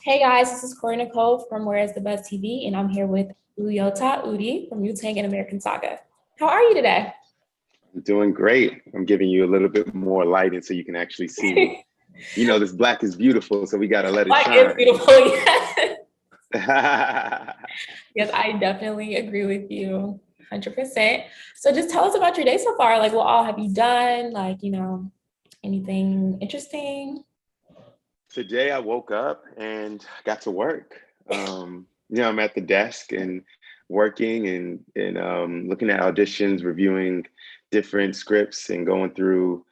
Hey guys, this is Corey Nicole from Where is the Buzz TV, and I'm here with Uyoata Udi from Wu-Tang and American Saga. How are you today? I'm doing great. I'm giving you a little bit more lighting so you can actually see me. You know, this black is beautiful, so we gotta let it Black is shine. beautiful, yes. Yes, I definitely agree with you 100%. So just tell us about your day so far. Like, what all have you done? Like, anything interesting? Today I woke up and got to work. I'm at the desk and working and looking at auditions, reviewing different scripts, and going through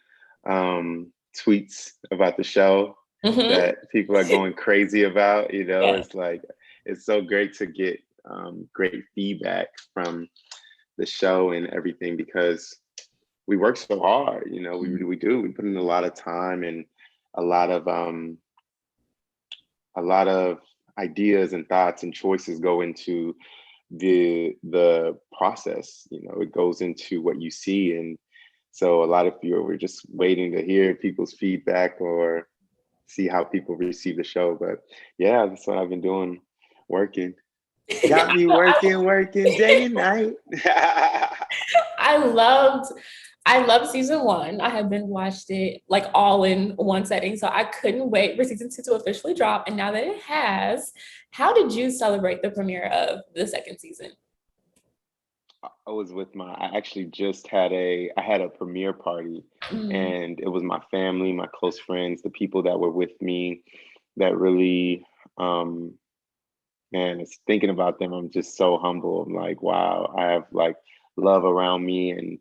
tweets about the show Mm-hmm. that people are going crazy about. Yes. It's like it's so great to get great feedback from the show and everything because we work so hard. We do. We put in a lot of time and a lot of um, a lot of ideas and thoughts and choices go into the process. It goes into what you see, and so a lot of you were just waiting to hear people's feedback or see how people receive the show. But yeah, that's what I've been doing, working. Got me working day and night. I loved I loved season one. I have been watched it like all in one setting. So I couldn't wait for season two to officially drop. And now that it has, how did you celebrate the premiere of the second season? I actually just had a premiere party, Mm. and it was my family, my close friends, the people that were with me that really, um, man, it's thinking about them. I'm just so humble. I'm like, wow, I have like love around me, and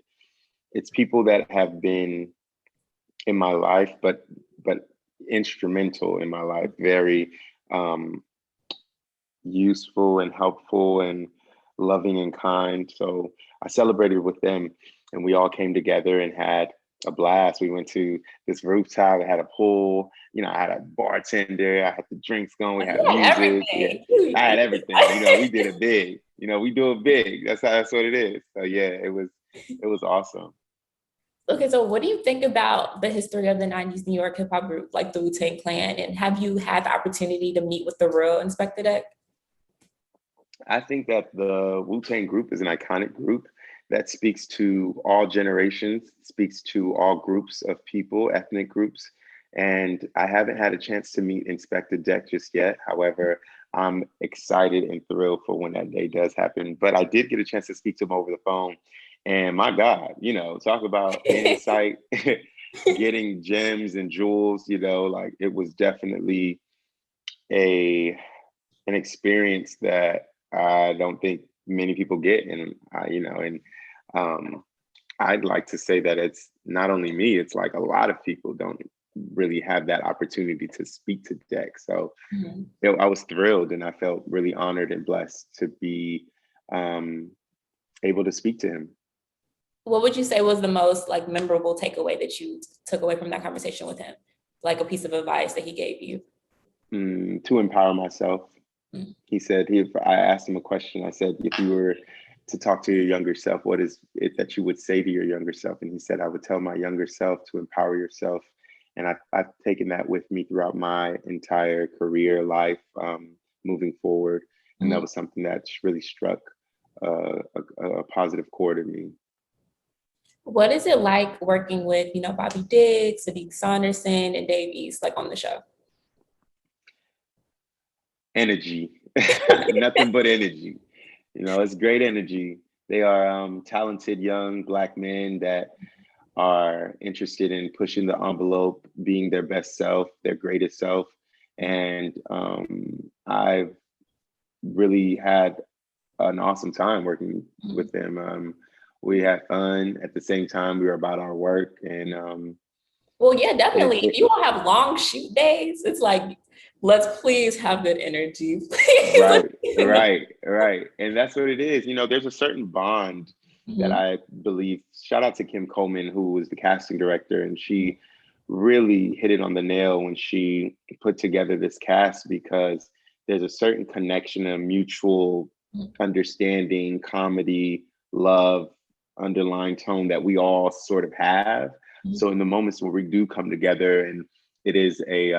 it's people that have been in my life, but instrumental in my life, very um, useful and helpful and loving and kind. So I celebrated with them, and we all came together and had a blast. We went to this rooftop, I had a pool, I had a bartender, I had the drinks going, we You had had music. Yeah, everything. I had everything. We did it big. We do it big. That's what it is. So yeah, it was awesome. Okay, so what do you think about the history of the 90s New York hip hop group like the Wu-Tang Clan? And have you had the opportunity to meet with the real Inspectah Deck? I think that the Wu-Tang group is an iconic group that speaks to all generations, speaks to all groups of people, ethnic groups. And I haven't had a chance to meet Inspectah Deck just yet. However, I'm excited and thrilled for when that day does happen. But I did get a chance to speak to him over the phone. And my God, talk about insight, getting gems and jewels, like it was definitely a an experience that I don't think many people get. And um, I'd like to say that it's not only me, it's like a lot of people don't really have that opportunity to speak to Deck. So Mhm. I was thrilled and I felt really honored and blessed to be um, able to speak to him. What would you say was the most like memorable takeaway that you took away from that conversation with him? Like a piece of advice that he gave you? To empower myself. Mm. He said, I asked him a question. I said, if you were to talk to your younger self, what is it that you would say to your younger self? And he said, I would tell my younger self to empower yourself. And I've taken that with me throughout my entire career life, moving forward. And that Mhm. was something that really struck a positive chord in me. What is it like working with, Bobby Diggs, Sadiq Saunderson, and Dave East, like on the show? Energy, nothing but energy. It's great energy. They are talented young Black men that are interested in pushing the envelope, being their best self, their greatest self. And I've really had an awesome time working Mhm. with them. We had fun at the same time. We were about our work, and Well, yeah, it, definitely. If it you all have long shoot days, it's like, let's please have good energy. right, Please. right, and that's what it is. There's a certain bond that Mhm. I believe. Shout out to Kim Coleman, who was the casting director, and she really hit it on the nail when she put together this cast because there's a certain connection, a mutual understanding, comedy, love, underlying tone that we all sort of have. So in the moments where we do come together and it is a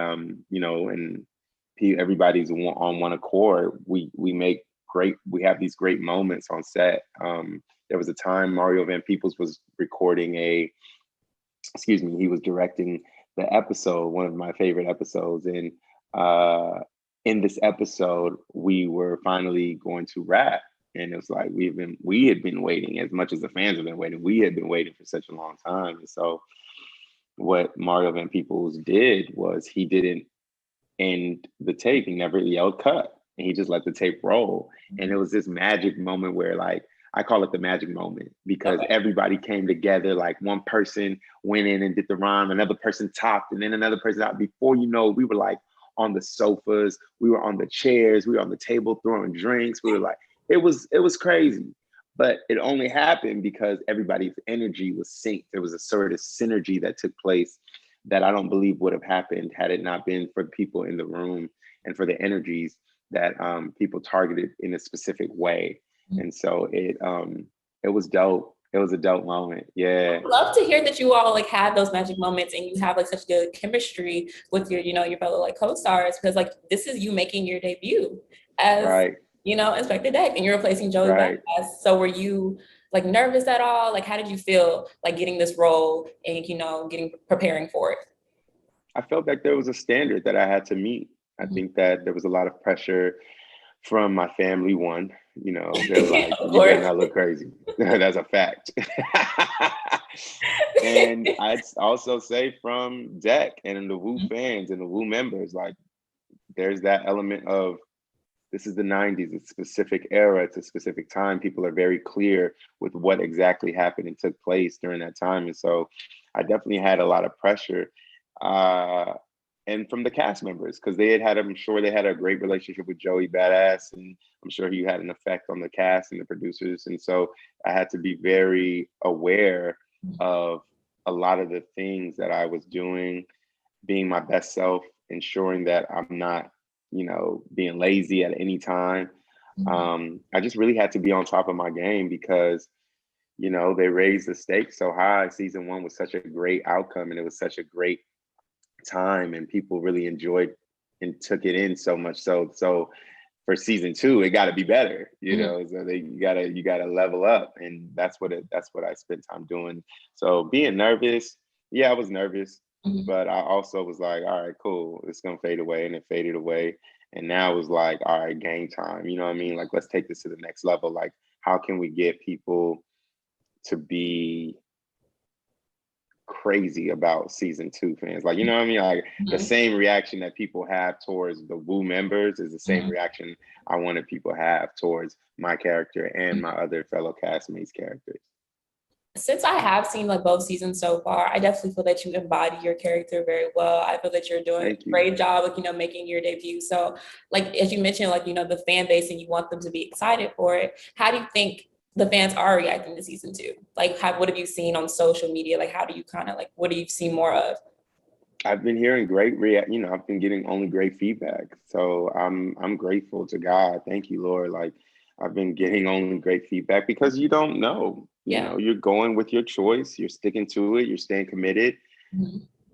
everybody's on one accord, we have these great moments on set. There was a time Mario Van Peebles was recording he was directing the episode, one of my favorite episodes. And in this episode, we were finally going to wrap. And it was like, we had been waiting as much as the fans have been waiting. We had been waiting for such a long time. And so what Mario Van Peebles did was he didn't end the tape. He never yelled cut. And he just let the tape roll. And it was this magic moment where, like, I call it the magic moment, because everybody came together. Like, one person went in and did the rhyme, another person topped, and then another person out. Before you know, we were like on the sofas, we were on the chairs, we were on the table throwing drinks. We were like, it was crazy. But it only happened because everybody's energy was synced. There was a sort of synergy that took place that I don't believe would have happened had it not been for the people in the room and for the energies that people targeted in a specific way. And so it was dope. It was a dope moment. Yeah. I love to hear that you all like had those magic moments and you have like such good chemistry with your, your fellow like co-stars, because like this is you making your debut as Right. Inspectah Deck, and you're replacing Joey Right. Badass. So were you like nervous at all? Like, how did you feel like getting this role and preparing for it? I felt like there was a standard that I had to meet. I think that there was a lot of pressure from my family. One, they're like, you better not look crazy. That's a fact. And I'd also say from Deck and the Wu fans and the Wu members, like, there's that element of, this is the 90s, it's a specific era, it's a specific time. People are very clear with what exactly happened and took place during that time. And so I definitely had a lot of pressure. And from the cast members, because I'm sure they had a great relationship with Joey Badass, and I'm sure he had an effect on the cast and the producers. And so I had to be very aware of a lot of the things that I was doing, being my best self, ensuring that I'm not, being lazy at any time. I just really had to be on top of my game because, they raised the stakes so high. Season 1 was such a great outcome, and it was such a great time, and people really enjoyed and took it in so much. So for season 2, it got to be better, so you gotta level up, and that's what I spent time doing. So being nervous, yeah, I was nervous, but I also was like, all right, cool, it's gonna fade away, and it faded away. And now it was like, all right, game time, you know what I mean? Like, let's take this to the next level. Like, how can we get people to be crazy about season 2 fans? Like, you know what I mean? Like, the same reaction that people have towards the Wu members is the same reaction I wanted people to have towards my character and my other fellow castmates' characters. Since I have seen like both seasons so far, I definitely feel that you embody your character very well. I feel that you're doing a great job of, making your debut. So like, as you mentioned, like, the fan base, and you want them to be excited for it. How do you think the fans are reacting to season 2? Like, what have you seen on social media? Like, how do you kind of like, what do you see more of? I've been hearing great I've been getting only great feedback. So I'm grateful to God. Thank you, Lord. Like, I've been getting only great feedback because you don't know. You're going with your choice, you're sticking to it, you're staying committed.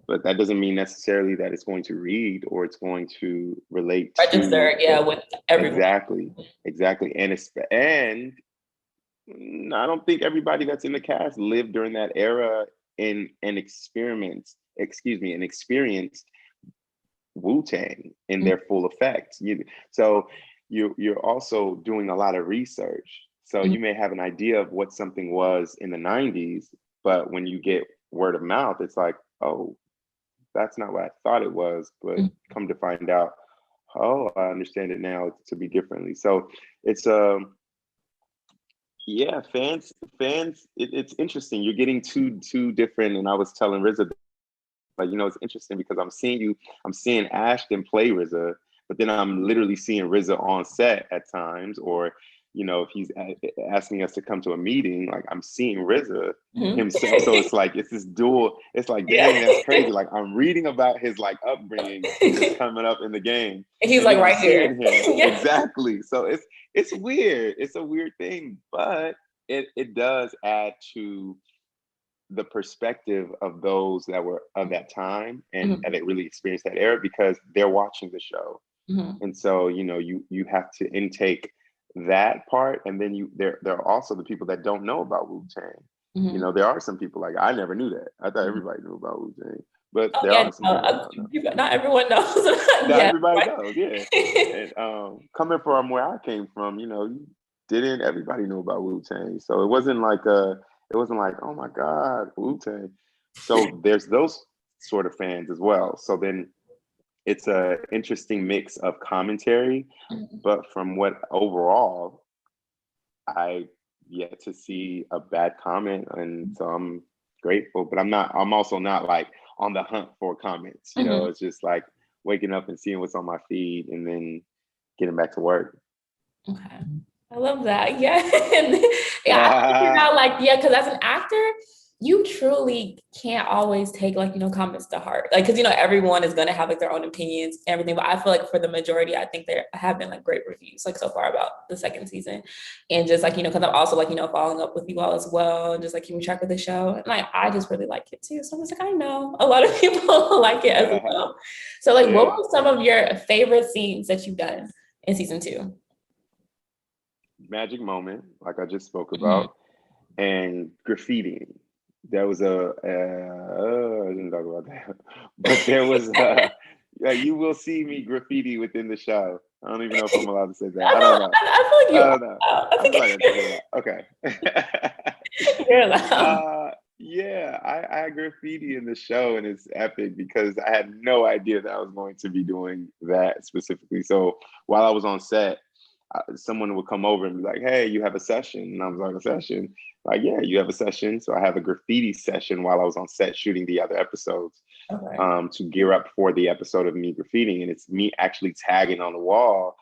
But that doesn't mean necessarily that it's going to read or it's going to relate register, with everyone. Exactly. And I don't think everybody that's in the cast lived during that era and experienced Wu-Tang in their full effect. So you're also doing a lot of research. So you may have an idea of what something was in the 90s, but when you get word of mouth, it's like, oh, that's not what I thought it was. But come to find out, oh, I understand it now to be differently. So it's yeah, fans, it's interesting. You're getting two different, and I was telling RZA, like, it's interesting because I'm seeing Ashton play RZA, but then I'm literally seeing RZA on set at times, or, if he's asking us to come to a meeting, like, I'm seeing RZA himself. So it's like, it's this dual, it's like, dang, that's crazy. Like, I'm reading about his like upbringing just coming up in the game. And he's like right here. Exactly. So it's weird. It's a weird thing, but it does add to the perspective of those that were of that time and that really experienced that era, because they're watching the show. And so, you have to intake that part, and then there are also the people that don't know about Wu-Tang. There are some people, like, I never knew that. I thought everybody knew about Wu-Tang, but Oh there yeah, are some people that don't know. not everyone knows. Not Yeah. everybody knows, yeah. And coming from where I came from, didn't everybody knew about Wu-Tang. So it wasn't like, oh my God, Wu-Tang. So there's those sort of fans as well. So then it's a interesting mix of commentary, but from what overall, I yet to see a bad comment, and so I'm grateful. But I'm also not like on the hunt for comments. It's just like waking up and seeing what's on my feed, and then getting back to work. Okay, I love that. Yeah, yeah. I figured out, like, yeah, because as an actor, you truly can't always take, like, comments to heart, like, because everyone is gonna have, like, their own opinions and everything. But I feel like for the majority, I think there have been, like, great reviews, like, so far about the second season, and just, like, because I'm also, like, following up with you all as well, and just, like, keeping track of the show, and, like, I just really like it too. So I'm just like, I know a lot of people like it as well. So, like, what were some of your favorite scenes that you've done in season 2? Magic moment, like I just spoke about, and graffiti. There was I didn't talk about that, but there was you will see me graffiti within the show. I don't even know if I'm allowed to say that. I don't know. I feel like you. I don't know. I feel like I can say that. Okay. You're allowed. Yeah, I graffiti in the show, and it's epic because I had no idea that I was going to be doing that specifically. So while I was on set, someone would come over and be like, "Hey, you have a session?" And I was like, "A session?" Like, "Yeah, you have a session." So I have a graffiti session while I was on set shooting the other episodes, to gear up for the episode of me graffitiing, and it's me actually tagging on the wall.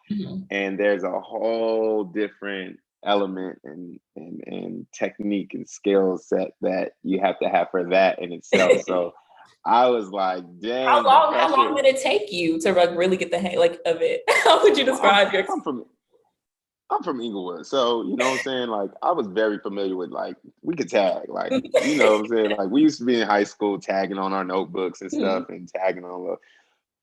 And there's a whole different element and technique and skill set that you have to have for that in itself. So I was like, dang. How long did it take you to, like, really get the hang, like, of it? How would you describe your experience? I'm from Inglewood, so you know what I'm saying? Like, I was very familiar with, like, we could tag, like, you know what I'm saying? Like, we used to be in high school tagging on our notebooks and stuff, and tagging on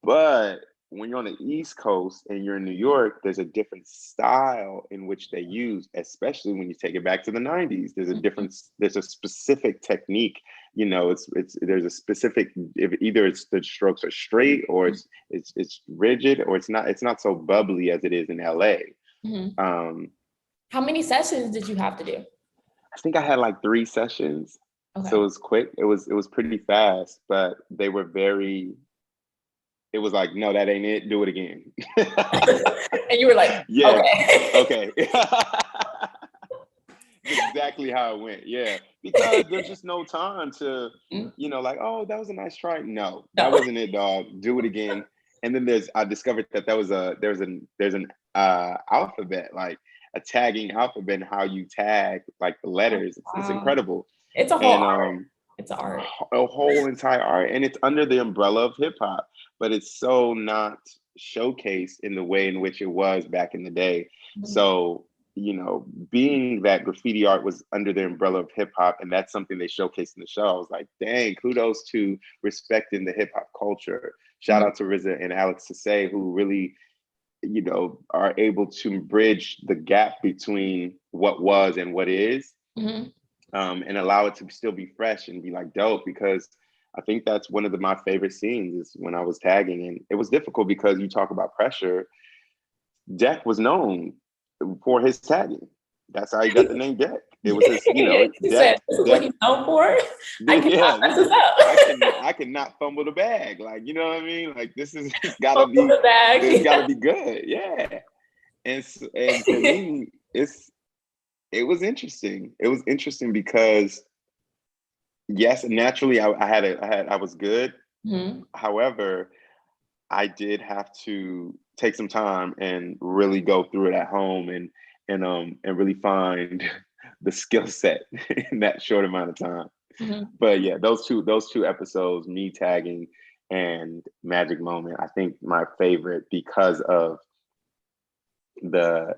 but when you're on the East Coast and you're in New York, there's a different style in which they use, especially when you take it back to the 90s. There's a specific technique. There's a specific, either it's the strokes are straight, or it's rigid, or it's not so bubbly as it is in LA. How many sessions did you have to do? I think I had like 3 sessions. Okay. So it was quick. It was pretty fast, but they were it was like, no, that ain't it. Do it again. And you were like, yeah, okay. Exactly how it went. Yeah, because there's just no time to, like, oh, that was a nice try. No, that wasn't it, dog. Do it again. And then I discovered that there's an alphabet, like a tagging alphabet, and how you tag, like, the letters. It's incredible. It's a whole art. It's an art. A whole entire art, and it's under the umbrella of hip hop, but it's so not showcased in the way in which it was back in the day. So, being that graffiti art was under the umbrella of hip hop, and that's something they showcased in the show, I was like, dang, kudos to respecting the hip hop culture. Shout out to RZA and Alex Sasay, who really, are able to bridge the gap between what was and what is. And allow it to still be fresh and be, like, dope, because I think that's one of my favorite scenes is when I was tagging. And it was difficult because you talk about pressure. Deck was known for his tagging. That's how he got the name Deck. It was his, Deck. This is what he's known for. I cannot fumble the bag. Like, you know what I mean? Like, this gotta be good. Yeah. And for me, it was interesting. It was interesting because, yes, naturally I was good. However, I did have to take some time and really go through it at home and really find the skill set in that short amount of time. But yeah, those two episodes, me tagging and Magic Moment, I think my favorite because of the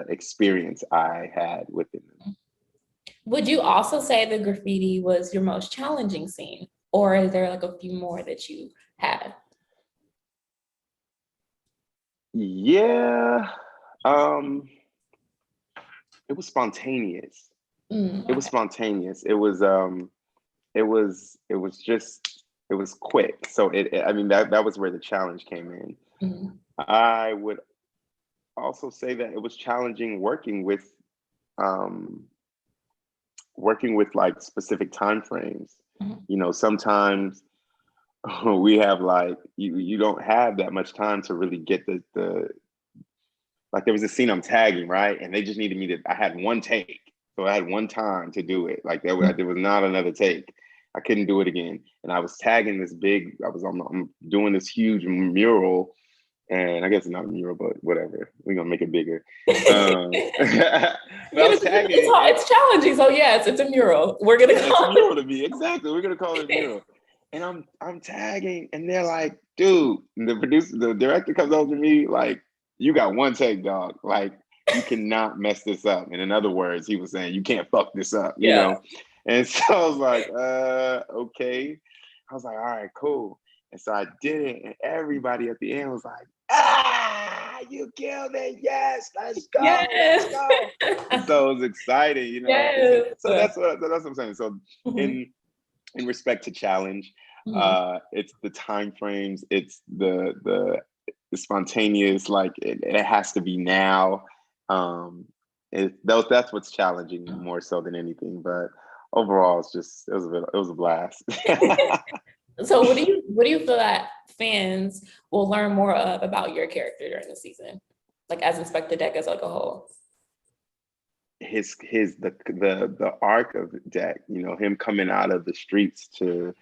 experience I had within them. Would you also say the graffiti was your most challenging scene, or is there, like, a few more that you had? Yeah. Um, it was spontaneous. It was Okay. spontaneous. It was just it was quick. So I mean that was where the challenge came in. Mhm. I would also say that it was challenging um working with like specific time frames. Mhm. Sometimes we have like you don't have that much time to really get the like there was a scene I'm tagging, right? And they just needed me to, I had one take. So I had one time to do it. Like there was not another take. I couldn't do it again. And I was tagging this big, I'm doing this huge mural. And I guess it's not a mural, but whatever. We're gonna make it bigger. But I Yeah, was tagging it. it's challenging. So yes, it's a mural. We're gonna Yeah, it's a call it. mural to me. Exactly. We're gonna call it a mural. And I'm tagging, and they're like, dude, the director comes over to me like, you got one take, dog. Like, you cannot mess this up. And in other words, he was saying, you can't fuck this up, you Yeah. know? And so I was like, okay. I was like, all right, cool. And so I did it, and everybody at the end was like, you killed it. Yes, let's go, let's Yes. go. And so it was exciting, Yes. so that's what I'm saying. So Mhm. in respect to challenge, Mhm. it's the time frames, it's the spontaneous, like it has to be now. Um, that's what's challenging more so than anything. But overall, it was a blast. So what do you feel that fans will learn more of about your character during the season? Like as Inspectah Deck as like a whole. The arc of Deck, him coming out of the streets to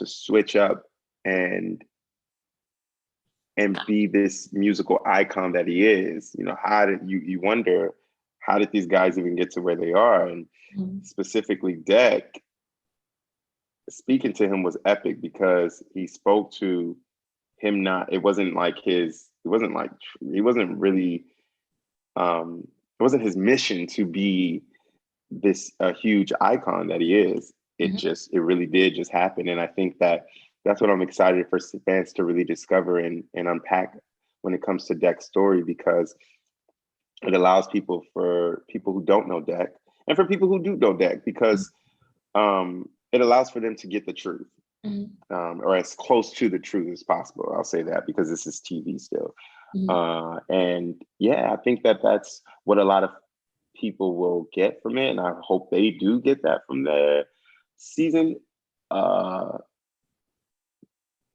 switch up and be this musical icon that he is. How did you wonder, how did these guys even get to where they are? And Mhm. specifically Deck, speaking to him was epic because he spoke to him. Not it wasn't like his it wasn't like he wasn't really it wasn't his mission to be this huge icon that he is. Mhm. It really did just happen. And I think that that's what I'm excited for fans to really discover and unpack when it comes to Deck's story, because it allows for people who don't know Deck and for people who do know Deck, because it allows for them to get the truth, Mhm. or as close to the truth as possible. I'll say that because this is TV still. Mhm. And yeah, I think that that's what a lot of people will get from it, and I hope they do get that from the season. Uh,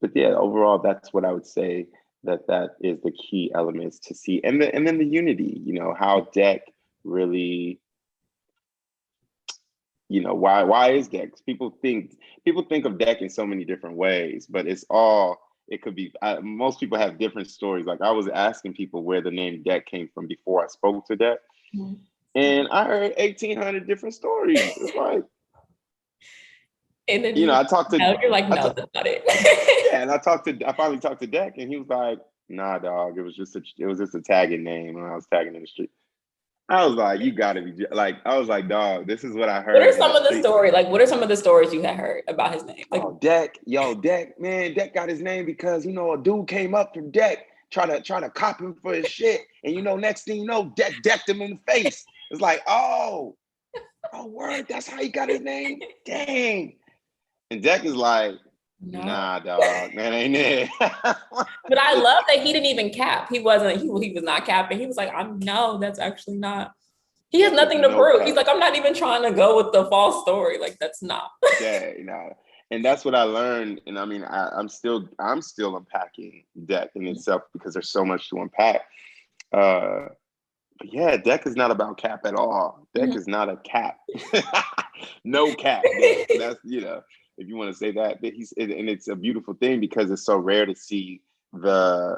but yeah, overall, that's what I would say, that is the key elements to see, and then the unity. How Deck really, why is Deck? People think of Deck in so many different ways, but it could be. Most people have different stories. Like I was asking people where the name Deck came from before I spoke to Deck, Mhm. and I heard 1,800 different stories. It's like, And then you I talked to, you're like, I no, t- that's not it. yeah, and I finally talked to Deck, and he was like, "Nah, dog, it was just a tagging name when I was tagging in the street." I was like, "You gotta be like," I was like, "Dog, this is what I What are heard in the some of the street." stories? Like, what are some of the stories you had heard about his name? Like, Oh, Deck, yo, Deck, man, Deck got his name because a dude came up from Deck try to cop him for his shit, and next thing you know, Deck decked him in the face. It's like, oh, word, that's how he got his name. Dang. And Deck is like, no. nah, dog, that ain't it. But I love that he didn't even cap. He was not capping. He was like, I'm no, that's actually not. He has Deck is nothing to no prove. He's cap. like, I'm not even trying to go with the false story. Like, that's not. Yeah, and that's what I learned. And I mean, I'm still unpacking Deck in itself because there's so much to unpack. Uh, but yeah, Deck is not about cap at all. Deck Mhm. is not a cap. No cap Deck. That's if you want to say that and it's a beautiful thing because the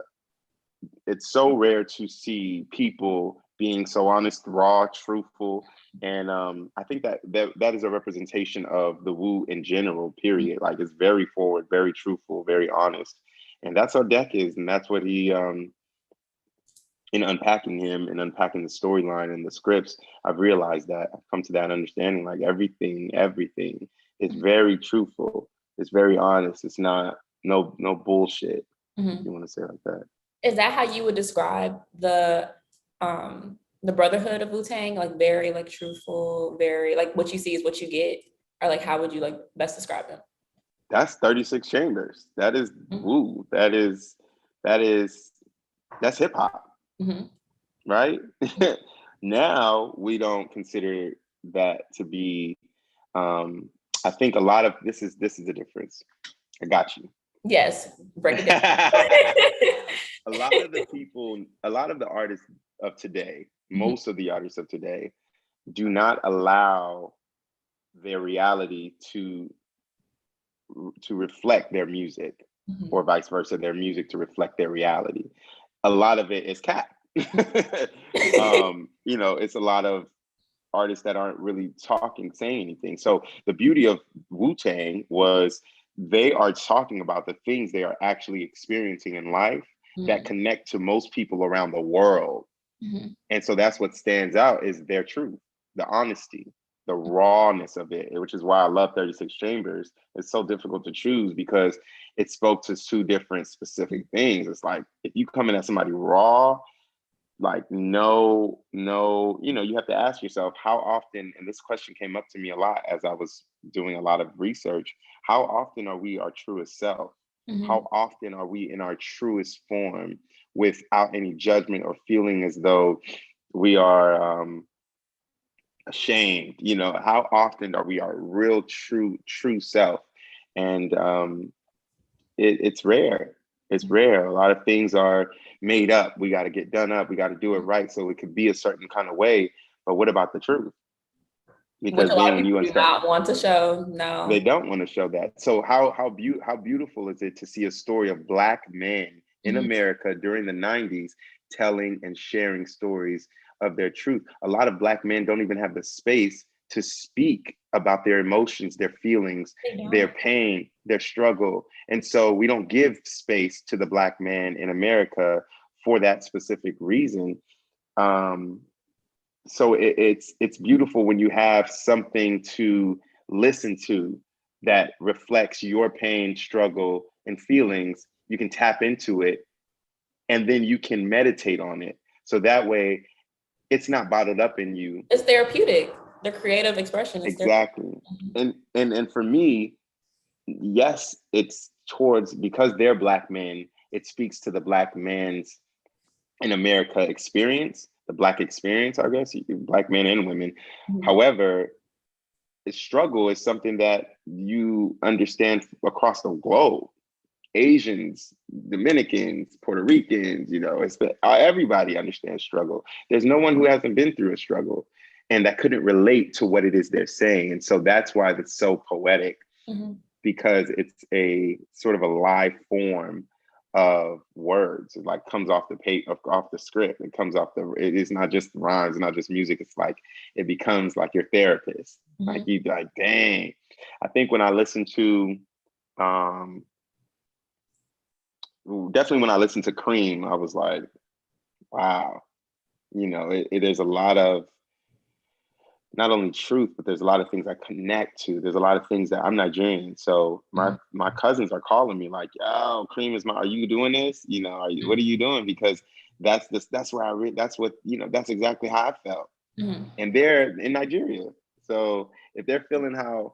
it's so rare to see people being so honest, raw, truthful, and I think that is a representation of the Wu in general. Period. Like it's very forward, very truthful, very honest, and that's how Deck is, and that's what he. In unpacking him and unpacking the storyline and the scripts, I've realized that I've come to that understanding. Like everything is very truthful. It's very honest. It's not no bullshit. If Mhm. you want to say it like that. Is that how you would describe the brotherhood of Wu-Tang? Like very like truthful, very like what you see is what you get, or like how would you like best describe them? That's 36 chambers. That is Mm-hmm. Wu. That is that's hip hop, Mm-hmm. right? Now we don't consider that to be. I think a lot of this is the difference. I got you. Yes, break it down. A lot of the people, a lot of the artists of today, Mhm, most of the artists of today, do not allow their reality to reflect their music, mhm. or vice versa, their music to reflect their reality. A lot of it is cap. It's a lot of artists that aren't really talking, saying anything. So the beauty of Wu-Tang was they are talking about the things they are actually experiencing in life that Mhm, connect to most people around the world. mhm. And so that's what stands out is their truth, the honesty, the rawness of it, which is why I love 36 Chambers. It's so difficult to choose because it spoke to two different specific things. It's like if you come in at somebody raw, like no, you have to ask yourself how often, and this question came up to me a lot as I was doing a lot of research, how often are we our truest self? Mhm. How often are we in our truest form without any judgment or feeling as though we are ashamed? How often are we our real true self? And it's rare. It's rare. A lot of things are made up. We got to get done up. We got to do it right so it could be a certain kind of way. But what about the truth? Which Because a lot then of when people you do understand, not want to show. they No. don't want to show that. So how beautiful is it to see a story of Black men in Mhm. America during the 90s telling and sharing stories of their truth? A lot of Black men don't even have the space to speak about their emotions, their feelings, They their don't. pain, their struggle. And so we don't give space to the Black man in America for that specific reason. Um, so it's beautiful when you have something to listen to that reflects your pain, struggle, and feelings. You can tap into it, and then you can meditate on it. So that way, it's not bottled up in you. It's therapeutic. The creative expression is therapeutic. Exactly. And for me, yes, it's towards, because they're Black men, it speaks to the Black man's in America experience, the Black experience, I guess, Black men and women. Mhm. However, the struggle is something that you understand across the globe. Asians, Dominicans, Puerto Ricans, everybody understands struggle. There's no one who hasn't been through a struggle and that couldn't relate to what it is they're saying. And so that's why it's so poetic, Mhm. because it's a sort of a live form of words. It like comes off the page, off the script. It is not just rhymes, not just music. It's like it becomes like your therapist. Like Mhm. you like, dang. I think when I listen to um definitely when I listened to Cream, I was like, wow, there's a lot of not only truth, but there's a lot of things I connect to. There's a lot of things that I'm Nigerian. So my Mhm. my cousins are calling me like, yo, Cream are you doing this? What are you doing? Because that's where that's what, that's exactly how I felt. Mhm. And they're in Nigeria. So if they're feeling how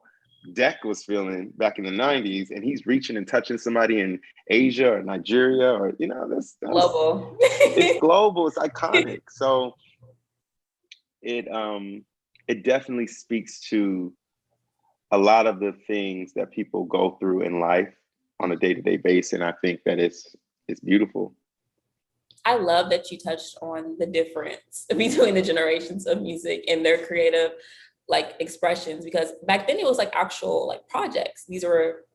Deck was feeling back in the 90s, and he's reaching and touching somebody in Asia or Nigeria, or that's Global. it's global, it's iconic. So it it definitely speaks to a lot of the things that people go through in life on a day-to-day basis. And I think that it's beautiful. I love that you touched on the difference between the generations of music and their creative like expressions, because back then it was like actual like projects. These were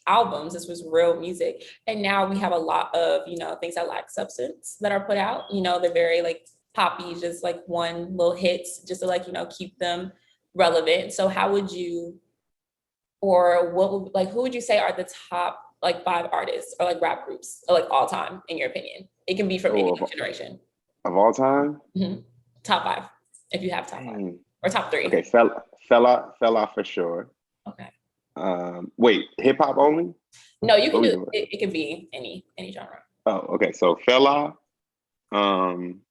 albums. This was real music. And now we have a lot of, things that lack substance that are put out. They're very like poppy, just like one little hits just to like, keep them relevant. So how would you, or what would, like, who would you say are the top like five artists or like rap groups or like all time in your opinion? It can be from Oh, any of, generation. of all time. Mhm. Top five, if you have top five Dang. or top three. Okay, fella for sure. Okay. Wait, hip hop only? No, you What can we do doing? it. It could be any genre. Oh, okay. So Fela, um,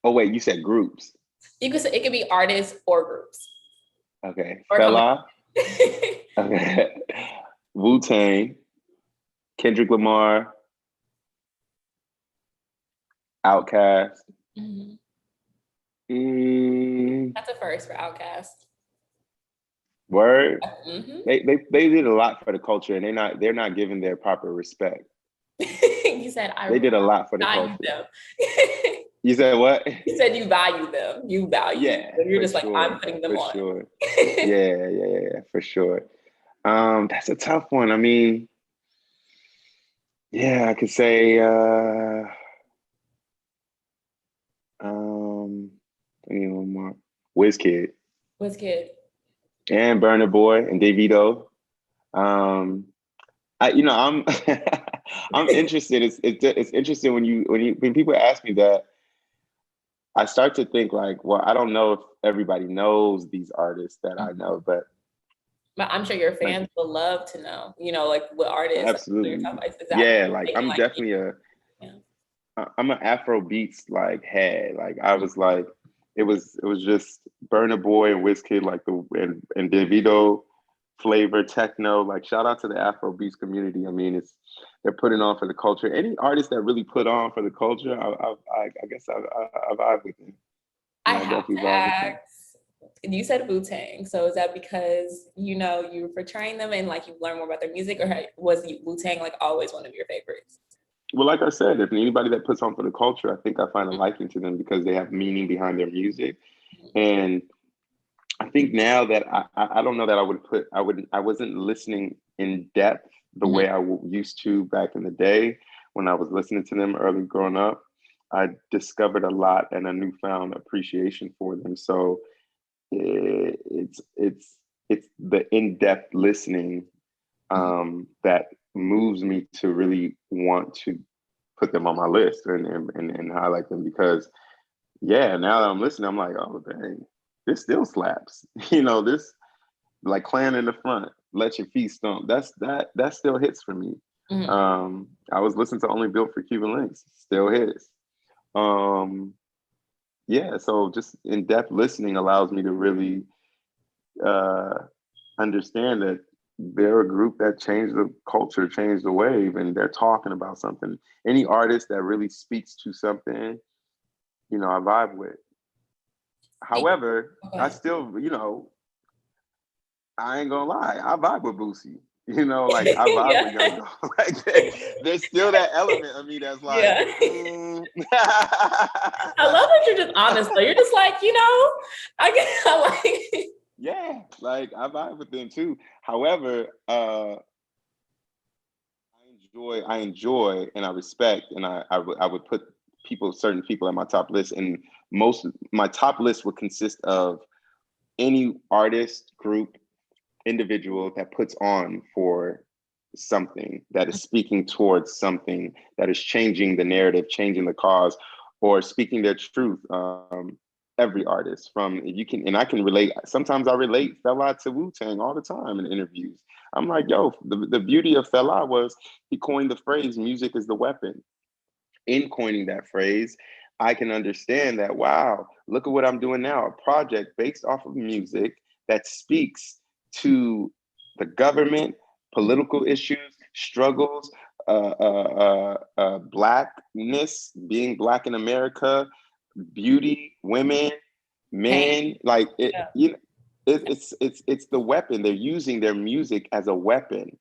oh wait, you said groups. You could say it could be artists or groups Okay. or Fela, companies. okay. Wu-Tang, Kendrick Lamar, Outkast. Mhm. Mm, That's a first for Outkast. word. Hmm. They did a lot for the culture, and they're not giving their proper respect. You said They I did a lot for the value culture. them. You said what? You said you value them. You value them. Yeah, You're for just like, I'm sure, putting them for on. sure. Yeah, for sure. That's a tough one. I mean, yeah, I could say um I need one more. WizKid Was good. and Burner Boy and Davido. Um I'm I'm interested. It's interesting when people ask me that, I start to think like, well, I don't know if everybody knows these artists that I know, but But I'm sure your like fans would love to know, like what artists, like, your absolutely. top artists, is that Yeah, like they can I'm like definitely yeah. I'm an Afro beats like head. Like I was like, it was just Burna Boy and Wizkid, like and Davido flavor techno. Like shout out to the Afro beats community. I mean, they're putting on for the culture. Any artist that really put on for the culture, I guess I vibe with them. I I have definitely to vibe with them. ask, you said Wu-Tang. So is that because, you were portraying them and like you learned more about their music, or was Wu-Tang like always one of your favorites? Well, like I said, if anybody that puts on for the culture, I think I find a liking to them because they have meaning behind their music. And I think now that I don't know that I wasn't listening in depth the Mhm. way used to back in the day when I was listening to them early growing up. I discovered a lot and a newfound appreciation for them. So it's the in-depth listening that moves me to really want to put them on my list and highlight them because yeah, now that I'm listening, I'm like, oh dang, this still slaps. This like clan in the front, let your feet stomp. That still hits for me. Mhm. I was listening to Only Built for Cuban Links, still hits. Um, yeah, so just in depth listening allows me to really uh, understand that they're a group that changed the culture, changed the wave, and they're talking about something. Any artist that really speaks to something, I vibe with. However, I Okay. still, I ain't gonna lie, I vibe with Boosie. Like I vibe with Young Yeah. Dolph. Like there's still that element of me that's like, Yeah. mm. I love that you're just honest though. You're just like, I like it. Yeah, like I vibe with them too. However, I enjoy, and I respect, and I would put certain people at my top list, and most my top list would consist of any artist, group, individual that puts on for something that is speaking towards something that is changing the narrative, changing the cause, or speaking their truth. Every artist from you can, and I can relate. Sometimes I relate Fela to Wu-Tang all the time in interviews. I'm like, yo, the beauty of Fela was he coined the phrase "music is the weapon." In coining that phrase, I can understand that, wow, look at what I'm doing now, a project based off of music that speaks to the government, political issues, struggles, blackness, being black in America, beauty, women, Pain. men, like Yeah. it's the weapon. They're using their music as a weapon.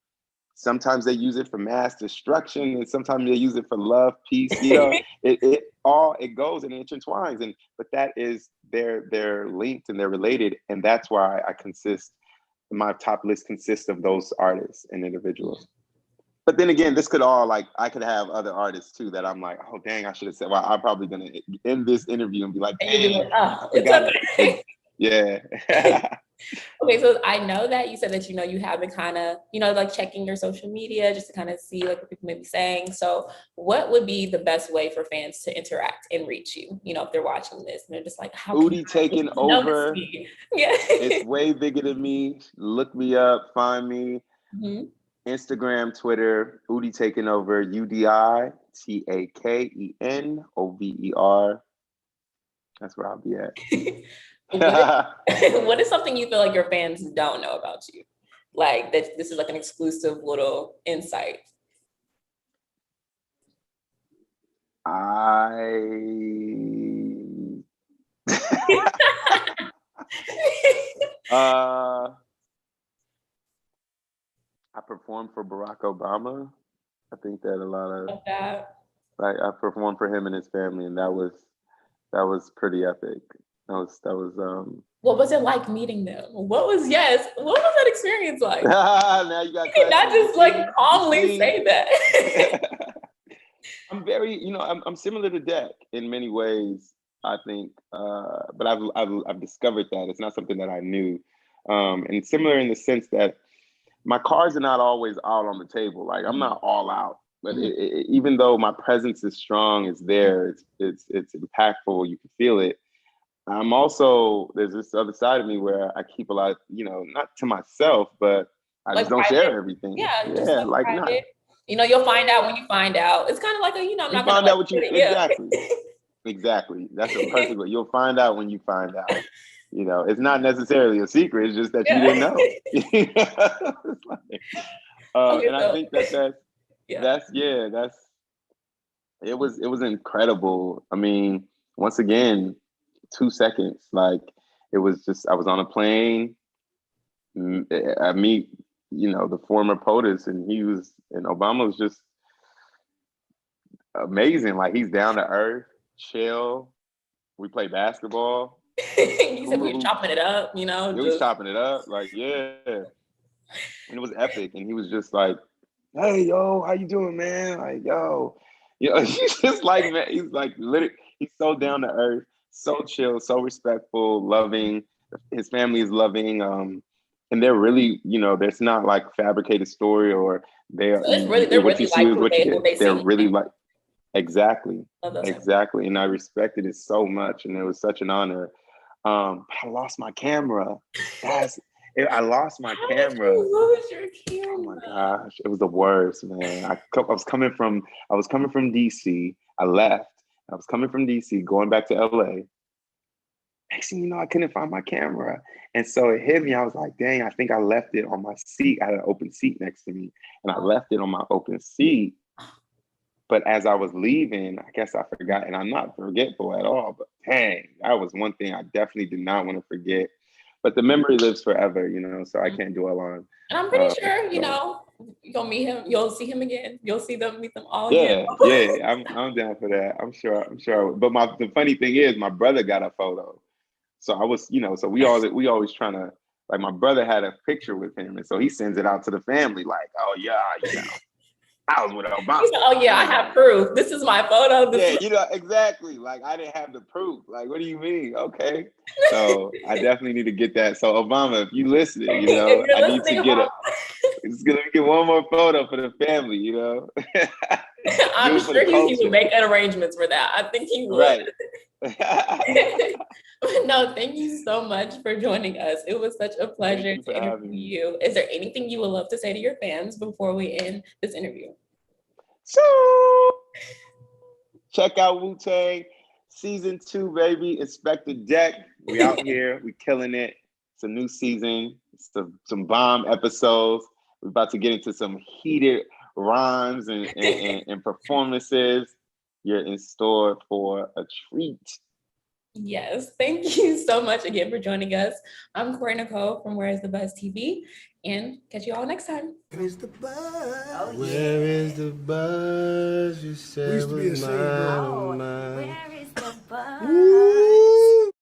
Sometimes they use it for mass destruction, and sometimes they use it for love, peace. It goes and it intertwines, but that is they're linked and they're related, and that's why my top list consists of those artists and individuals. But then again, this could all like I could have other artists too that I'm like, oh dang, I should have said. Well, I'm probably gonna end this interview and be like, And you'll be dang, like, I oh, it's forgot. okay. Yeah. Okay, so I know that you said that you have been kind of like checking your social media just to kind of see like what people may be saying. So, what would be the best way for fans to interact and reach you? If they're watching this and they're just like, how can Udi I taking notice over. me? Yeah. It's way bigger than me. Look me up, find me. Mhm. Instagram, Twitter, Udi taking over, UDITAKENOVER. That's where I'll be at. What is, what is something you feel like your fans don't know about you? Like that this is like an exclusive little insight. I performed for Barack Obama. I think that a lot of that. like I performed for him and his family, and that was pretty epic. That was What was it like meeting them? What was what was that experience like? Now you got You not questions. just like calmly say that. I'm very, I'm similar to Deck in many ways, I think, but I've discovered that it's not something that I knew, and similar in the sense that my cards are not always out on the table. Like I'm not all out, but even though my presence is strong, it's there, it's impactful. You can feel it. I'm also there's this other side of me where I keep a lot, not to myself, but I Like just don't private. share everything. Yeah, just Yeah, like like not. private. You'll find out when you find out. It's kind of like I'm You not gonna find like out what put you it, yeah. exactly. Exactly. That's a perfect way. You'll find out when you find out. It's not necessarily a secret. It's just that you didn't Yeah. know. Okay, And I so think that's yeah. that's it was incredible. I mean, once again, 2 seconds. Like it was just I was on a plane. I meet the former POTUS, and Obama was just amazing. Like he's down to earth, chill. We play basketball. You said we were chopping it up, He was chopping it up, like yeah, and it was epic. And he was just like, "Hey, yo, how you doing, man? Like, yo, he's just like, man, he's like, literally, he's so down to earth, so chill, so respectful, loving. His family is loving, and they're really, there's not like fabricated story or So they're what you really see like is what you who get. they They're see. really like. Exactly. Love those Exactly. And I respected it so much. And it was such an honor. But I lost my camera. I lost my How did camera. you lose your camera? Oh my gosh. It was the worst, man. I was coming from DC. I left. I was coming from DC, going back to LA. Next thing you know, I couldn't find my camera. And so it hit me. I was like, dang, I think I left it on my seat. I had an open seat next to me. And I left it on my open seat. But as I was leaving, I guess I forgot, and I'm not forgetful at all, but dang, that was one thing I definitely did not want to forget. But the memory lives forever, so I can't dwell on. And I'm pretty sure, So, you'll meet him, you'll see him again, meet them all again. yeah, I'm down for that. I'm sure. But the funny thing is, my brother got a photo, so I was, so we always trying to like my brother had a picture with him, and so he sends it out to the family, like, oh yeah, I was with Obama. Oh yeah, I have proof. This is my photo. Exactly. Like I didn't have the proof. Like, what do you mean? Okay. So I definitely need to get that. So Obama, if you listen, If you're I need to get Obama. it's gonna get one more photo for the family, I'm sure he would make arrangements for that. I think he would. Right. No, thank you so much for joining us. It was such a pleasure to interview you. Is there anything you would love to say to your fans before we end this interview? So check out Wu-Tang season 2, baby. Inspectah Deck. We out here. We killing it. It's a new season. Some bomb episodes. We're about to get into some heated rhymes and performances. You're in store for a treat. Yes, thank you so much again for joining us. I'm Corey Nicole from Where is the Buzz TV, and catch you all next time. Where is the buzz? Oh, yeah. Where is the buzz? You said was mine, oh, mine.